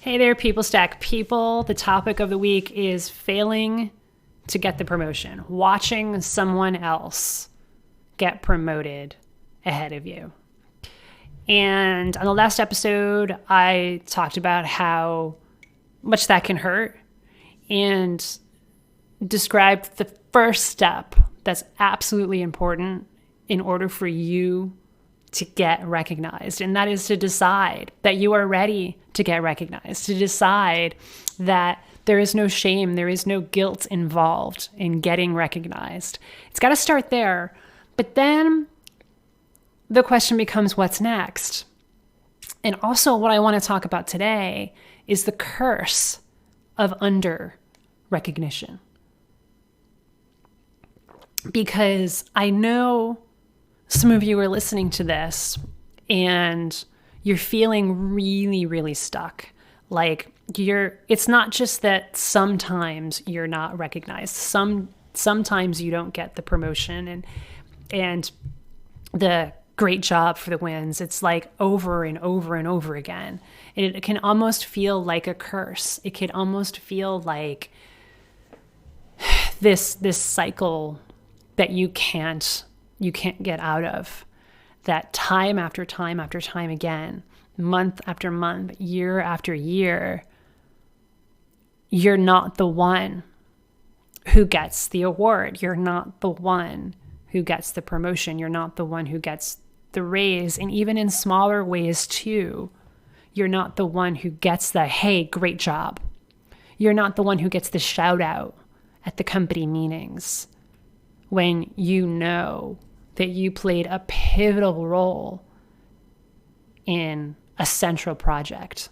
Hey there, People Stack people. The topic of the week is failing to get the promotion, watching someone else get promoted ahead of you. And on the last episode, I talked about how much that can hurt and described the first step that's absolutely important in order for you to get recognized. And that is to decide that you are ready to get recognized, to decide that there is no shame, there is no guilt involved in getting recognized. It's got to start there. But then the question becomes, what's next? And also what I want to talk about today is the curse of under recognition. Because I know some of you are listening to this and you're feeling really, really stuck. Like it's not just that sometimes you're not recognized. Sometimes you don't get the promotion and the great job for the wins. It's like over and over and over again. And it can almost feel like a curse. It can almost feel like this cycle that you can't get out of, that time after time after time again, month after month, year after year, you're not the one who gets the award. You're not the one who gets the promotion. You're not the one who gets the raise. And even in smaller ways too, you're not the one who gets the, hey, great job. You're not the one who gets the shout out at the company meetings when you know that you played a pivotal role in a central project.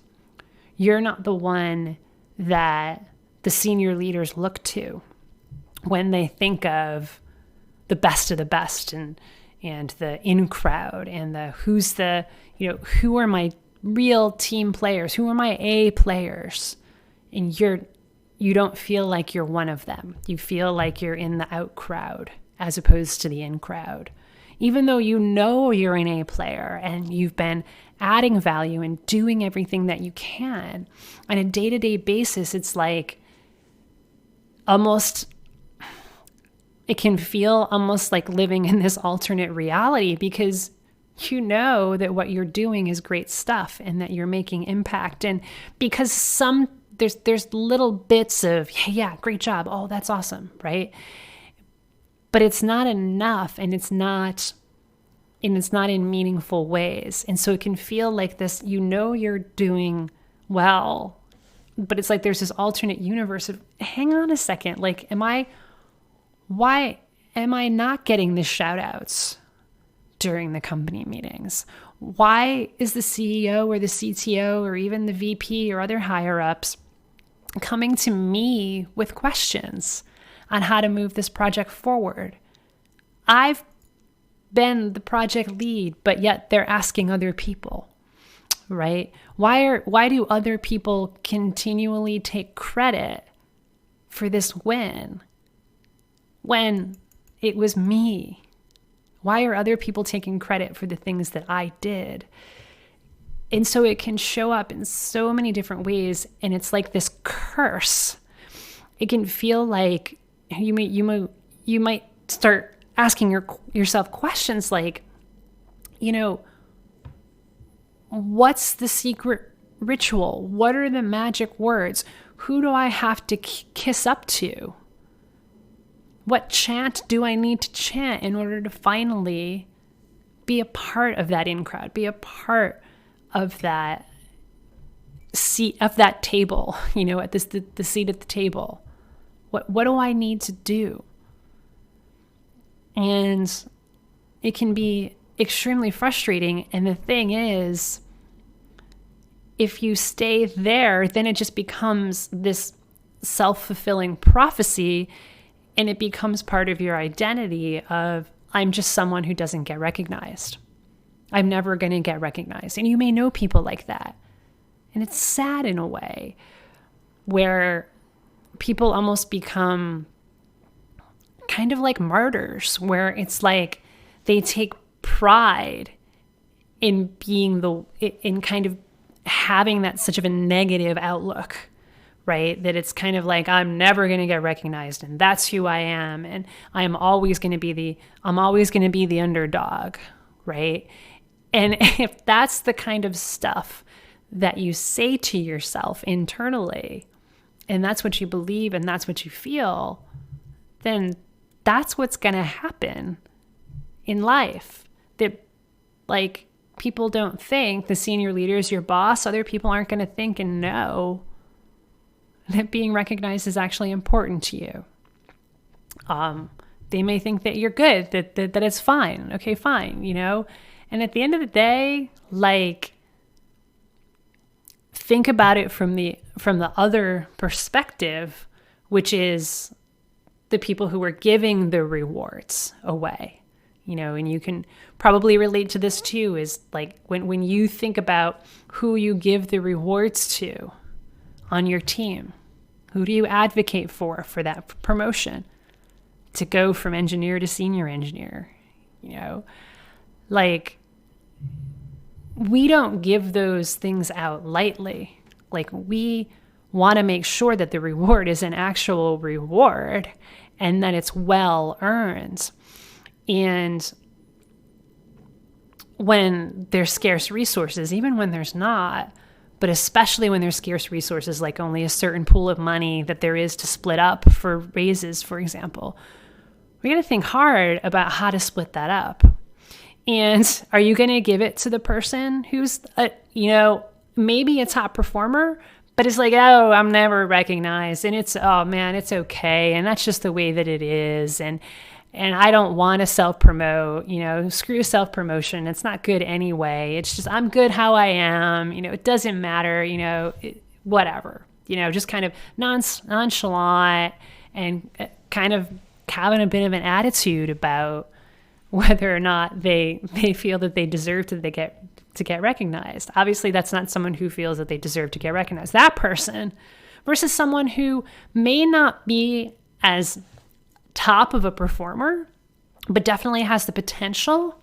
You're not the one that the senior leaders look to when they think of the best of the best and the in crowd and who are my real team players, who are my A players. And you don't feel like you're one of them. You feel like you're in the out crowd as opposed to the in crowd. Even though you know you're an A player and you've been adding value and doing everything that you can, on a day-to-day basis, it's like it can feel almost like living in this alternate reality because you know that what you're doing is great stuff and that you're making impact. And because there's little bits of, yeah, great job. Oh, that's awesome, right? But it's not enough and it's not in meaningful ways. And so it can feel like this, you're doing well, but it's like there's this alternate universe of, hang on a second, like, why am I not getting the shout outs during the company meetings? Why is the CEO or the CTO or even the VP or other higher ups coming to me with questions on how to move this project forward? I've been the project lead, but yet they're asking other people, right? Why do other people continually take credit for this win when it was me? Why are other people taking credit for the things that I did? And so it can show up in so many different ways, and it's like this curse. It can feel like you might start asking yourself questions like, what's the secret ritual? What are the magic words? Who do I have to kiss up to? What chant do I need to chant in order to finally be a part of that in crowd, be a part of that seat, of that table, at the seat at the table? What do I need to do? And it can be extremely frustrating. And the thing is, if you stay there, then it just becomes this self-fulfilling prophecy, and it becomes part of your identity of, I'm just someone who doesn't get recognized. I'm never going to get recognized. And you may know people like that. And it's sad in a way where people almost become kind of like martyrs, where it's like they take pride in being in kind of having that such of a negative outlook, right? That it's kind of like, I'm never going to get recognized and that's who I am. And I'm always going to be the underdog, right? And if that's the kind of stuff that you say to yourself internally, and that's what you believe and that's what you feel, then that's what's going to happen in life. That, like, people don't think, the senior leaders, your boss, other people aren't going to think and know that being recognized is actually important to you. They may think that you're good, that it's fine. Okay, fine, you know? And at the end of the day, like, think about it from the other perspective, which is the people who are giving the rewards away. You know, and you can probably relate to this too, is like when you think about who you give the rewards to on your team, who do you advocate for that promotion to go from engineer to senior engineer? You know, like, we don't give those things out lightly. Like, we want to make sure that the reward is an actual reward and that it's well earned. And when there's scarce resources, even when there's not, but especially when there's scarce resources, like only a certain pool of money that there is to split up for raises, for example, we're going to think hard about how to split that up. And are you going to give it to the person who's, maybe a top performer, but it's like, oh, I'm never recognized. And it's, oh man, it's okay. And that's just the way that it is. And I don't want to self-promote, screw self-promotion. It's not good anyway. It's just, I'm good how I am. It doesn't matter, whatever, just kind of nonchalant and kind of having a bit of an attitude about whether or not they feel that they deserve to get recognized. Obviously, that's not someone who feels that they deserve to get recognized. That person versus someone who may not be as top of a performer, but definitely has the potential.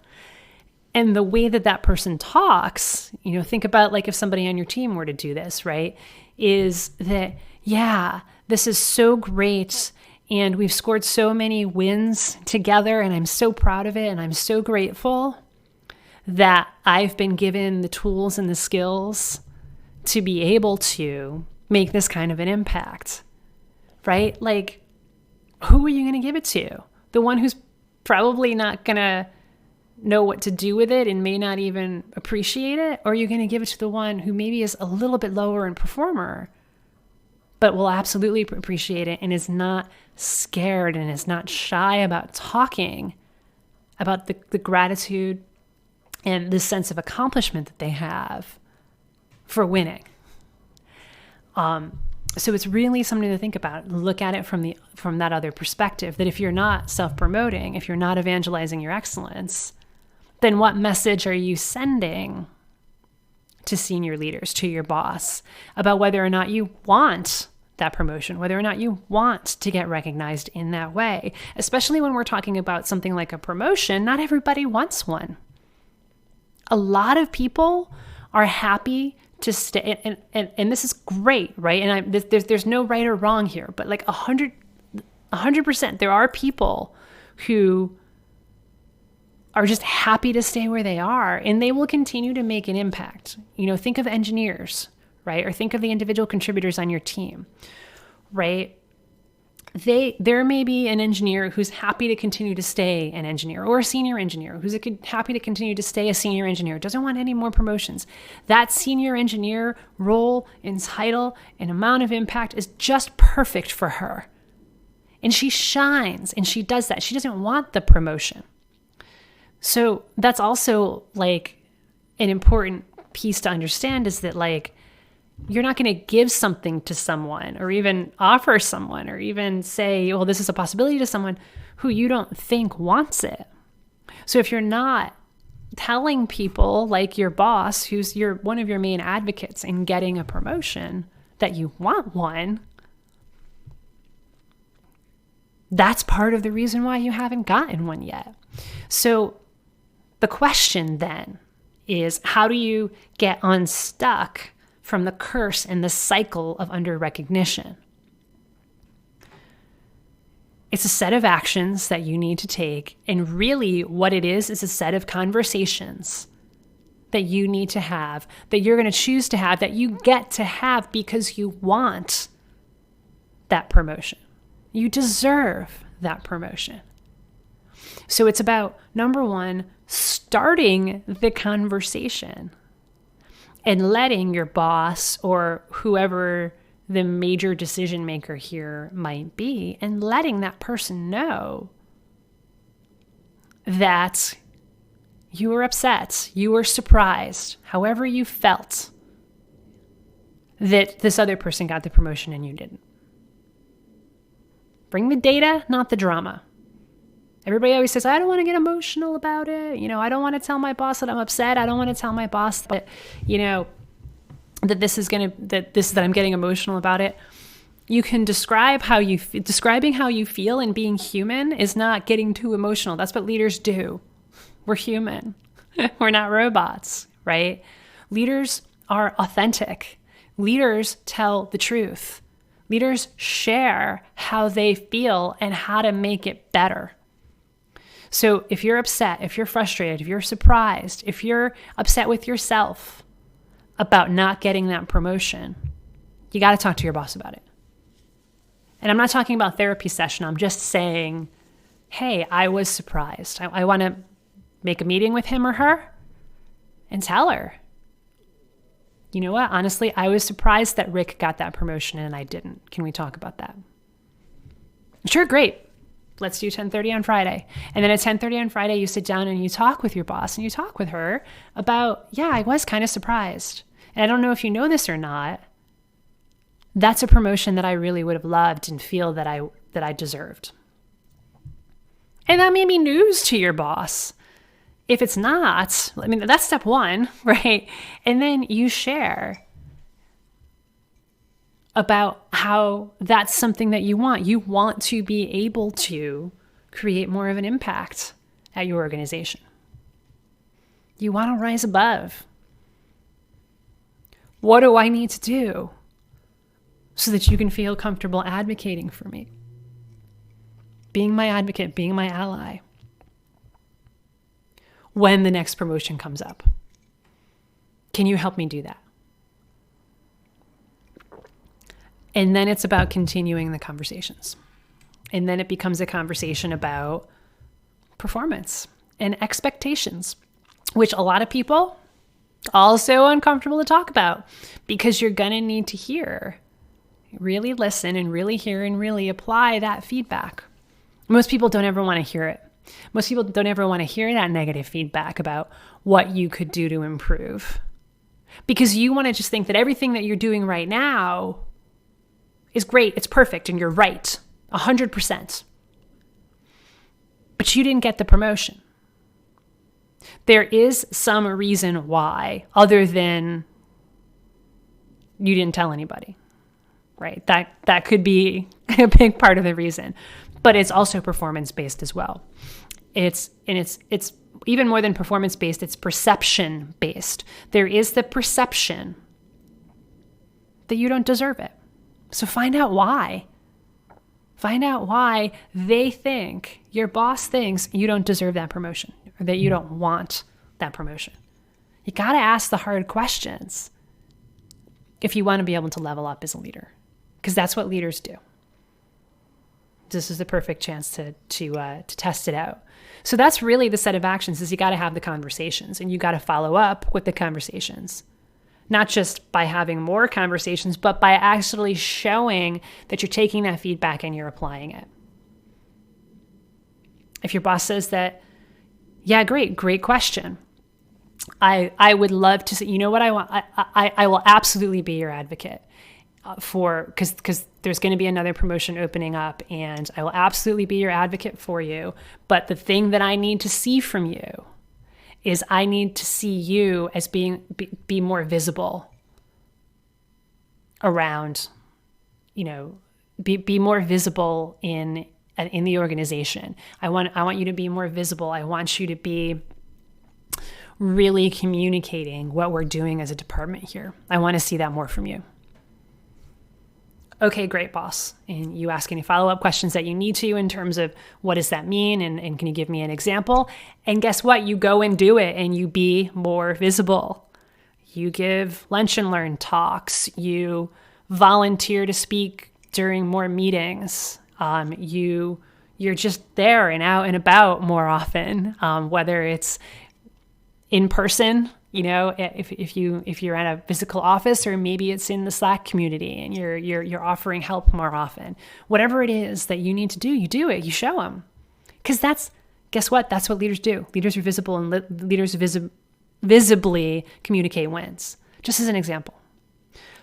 And the way that person talks, think about, like, if somebody on your team were to do this, right? Is that, yeah, this is so great. And we've scored so many wins together and I'm so proud of it. And I'm so grateful that I've been given the tools and the skills to be able to make this kind of an impact, right? Like, who are you going to give it to? The one who's probably not going to know what to do with it and may not even appreciate it? Or are you going to give it to the one who maybe is a little bit lower in performer, but will absolutely appreciate it and is not scared and is not shy about talking about the gratitude and the sense of accomplishment that they have for winning? So it's really something to think about. Look at it from that other perspective, that if you're not self-promoting, if you're not evangelizing your excellence, then what message are you sending to senior leaders, to your boss, about whether or not you want that promotion, whether or not you want to get recognized in that way? Especially when we're talking about something like a promotion, not everybody wants one. A lot of people are happy to stay, and this is great, right? And there's no right or wrong here, but like 100%, there are people who are just happy to stay where they are, and they will continue to make an impact. Think of engineers, right? Or think of the individual contributors on your team, right? There may be an engineer who's happy to continue to stay an engineer, or a senior engineer who's happy to continue to stay a senior engineer, doesn't want any more promotions. That senior engineer role and title and amount of impact is just perfect for her. And she shines and she does that. She doesn't want the promotion. So that's also like an important piece to understand, is that, like, you're not going to give something to someone or even offer someone or even say, well, this is a possibility to someone who you don't think wants it. So if you're not telling people, like your boss, who's one of your main advocates in getting a promotion, that you want one, that's part of the reason why you haven't gotten one yet. So the question then is how do you get unstuck from the curse and the cycle of under-recognition? It's a set of actions that you need to take. And really what it is a set of conversations that you need to have, that you're going to choose to have, that you get to have because you want that promotion. You deserve that promotion. So it's about, number one, starting the conversation and letting your boss or whoever the major decision maker here might be, and letting that person know that you were upset, you were surprised, however you felt that this other person got the promotion and you didn't. Bring the data, not the drama. Everybody always says, I don't want to get emotional about it. I don't want to tell my boss that I'm upset. I don't want to tell my boss that, that I'm getting emotional about it. You can describing how you feel and being human is not getting too emotional. That's what leaders do. We're human. We're not robots, right? Leaders are authentic. Leaders tell the truth. Leaders share how they feel and how to make it better. So if you're upset, if you're frustrated, if you're surprised, if you're upset with yourself about not getting that promotion, you got to talk to your boss about it. And I'm not talking about therapy session. I'm just saying, hey, I was surprised. I want to make a meeting with him or her and tell her, you know what? Honestly, I was surprised that Rick got that promotion and I didn't. Can we talk about that? Sure, great. Let's do 10:30 on Friday. And then at 10:30 on Friday, you sit down and you talk with your boss and you talk with her about, yeah, I was kind of surprised. And I don't know if you know this or not. That's a promotion that I really would have loved and feel that I deserved. And that may be news to your boss. If it's not, that's step one, right? And then you share about how that's something that you want. You want to be able to create more of an impact at your organization. You want to rise above. What do I need to do so that you can feel comfortable advocating for me? Being my advocate, being my ally when the next promotion comes up. Can you help me do that? And then it's about continuing the conversations. And then it becomes a conversation about performance and expectations, which a lot of people also uncomfortable to talk about because you're going to need to really listen and really hear and really apply that feedback. Most people don't ever want to hear it. Most people don't ever want to hear that negative feedback about what you could do to improve because you want to just think that everything that you're doing right now is great, it's perfect, and you're right, 100%. But you didn't get the promotion. There is some reason why, other than you didn't tell anybody, right? That could be a big part of the reason, but it's also performance-based as well. It's even more than performance-based, it's perception-based. There is the perception that you don't deserve it. So find out why. Find out why your boss thinks you don't deserve that promotion or that you don't want that promotion. You got to ask the hard questions if you want to be able to level up as a leader, because that's what leaders do. This is the perfect chance to test it out. So that's really the set of actions is you got to have the conversations and you got to follow up with the conversations. Not just by having more conversations, but by actually showing that you're taking that feedback and you're applying it. If your boss says that, yeah, great question. I would love to say, you know what I want? I will absolutely be your advocate because there's going to be another promotion opening up and I will absolutely be your advocate for you. But the thing that I need to see from you is I need to see you as be more visible around, be more visible in the organization. I want you to be more visible. I want you to be really communicating what we're doing as a department here. I want to see that more from you. Okay, great, boss. And you ask any follow-up questions that you need to in terms of what does that mean, and can you give me an example? And guess what? You go and do it, and you be more visible. You give lunch and learn talks. You volunteer to speak during more meetings. You're just there and out and about more often, whether it's in person, if you're at a physical office, or maybe it's in the Slack community and you're offering help more often. Whatever it is that you need to do, you do it. You show them, because guess what? That's what leaders do. Leaders are visible, and leaders visibly communicate wins. Just as an example.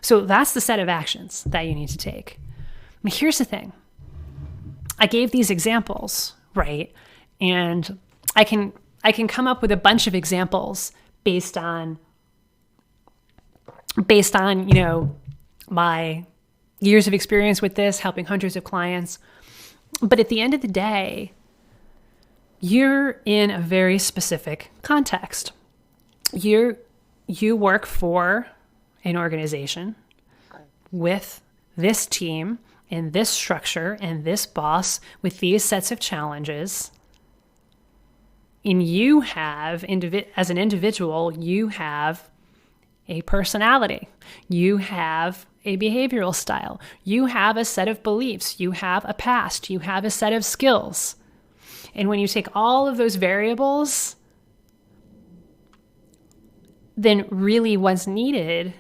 So that's the set of actions that you need to take. I mean, here's the thing. I gave these examples, right? And I can come up with a bunch of examples based on my years of experience with this, helping hundreds of clients. But at the end of the day, you're in a very specific context. You work for an organization with this team and this structure and this boss with these sets of challenges. And you have, as an individual, you have a personality. You have a behavioral style. You have a set of beliefs. You have a past. You have a set of skills. And when you take all of those variables, then really what's needed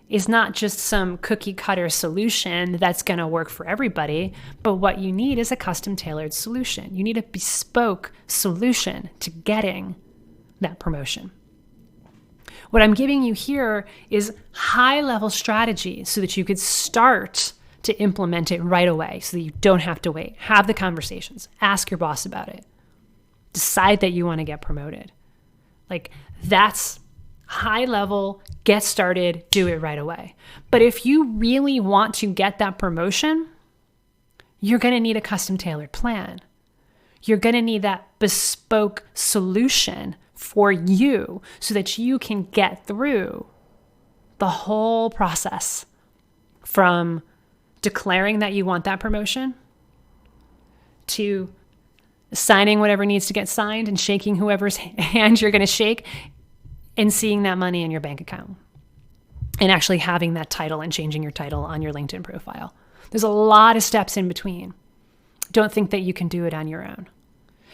is not just some cookie cutter solution that's going to work for everybody, but what you need is a custom tailored solution. You need a bespoke solution to getting that promotion. What I'm giving you here is high level strategy so that you could start to implement it right away, so that you don't have to wait. Have the conversations, ask your boss about it, decide that you want to get promoted. That's high level, get started, do it right away. But if you really want to get that promotion, you're going to need a custom tailored plan. You're going to need that bespoke solution for you so that you can get through the whole process, from declaring that you want that promotion to signing whatever needs to get signed and shaking whoever's hand you're going to shake, and seeing that money in your bank account, and actually having that title and changing your title on your LinkedIn profile. There's a lot of steps in between. Don't think that you can do it on your own.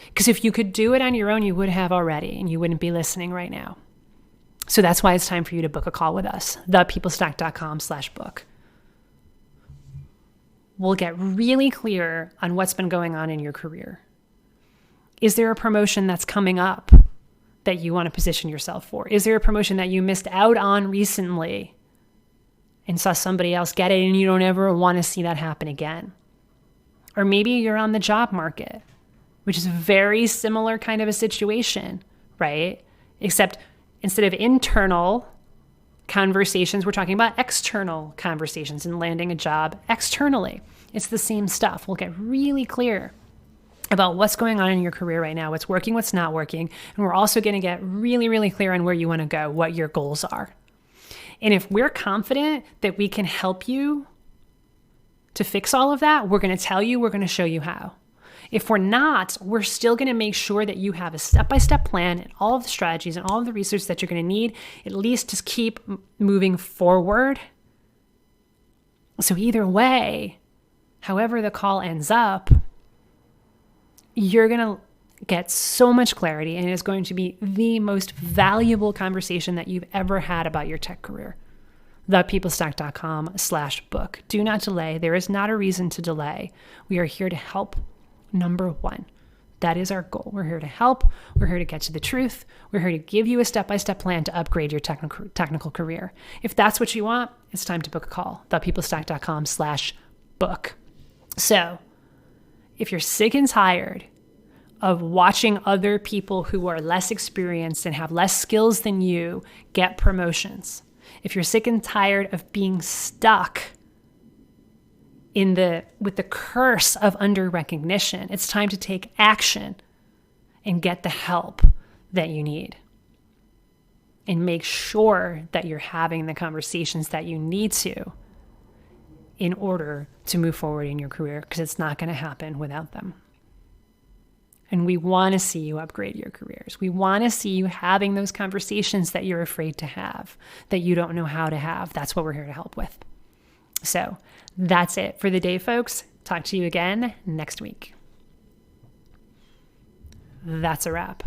Because if you could do it on your own, you would have already, and you wouldn't be listening right now. So that's why it's time for you to book a call with us, thepeoplestack.com/book. We'll get really clear on what's been going on in your career. Is there a promotion that's coming up that you want to position yourself for? Is there a promotion that you missed out on recently and saw somebody else get it and you don't ever want to see that happen again? Or maybe you're on the job market, which is a very similar kind of a situation, right? Except instead of internal conversations, we're talking about external conversations and landing a job externally. It's the same stuff. We'll get really clear about what's going on in your career right now, what's working, what's not working. And we're also going to get really, really clear on where you want to go, what your goals are. And if we're confident that we can help you to fix all of that, we're going to tell you, we're going to show you how. If we're not, we're still going to make sure that you have a step-by-step plan and all of the strategies and all of the research that you're going to need, at least to keep moving forward. So either way, however the call ends up, you're going to get so much clarity, and it's going to be the most valuable conversation that you've ever had about your tech career. thepeoplestack.com/book. Do not delay. There is not a reason to delay. We are here to help. Number one, that is our goal. We're here to help. We're here to get to the truth. We're here to give you a step-by-step plan to upgrade your technical career. If that's what you want, it's time to book a call. thepeoplestack.com/book. So if you're sick and tired of watching other people who are less experienced and have less skills than you get promotions, if you're sick and tired of being stuck with the curse of under recognition, it's time to take action and get the help that you need. and make sure that you're having the conversations that you need to in order to move forward in your career, because it's not going to happen without them. And we want to see you upgrade your careers. We want to see you having those conversations that you're afraid to have, that you don't know how to have. That's what we're here to help with. So that's it for the day, folks. Talk to you again next week. That's a wrap.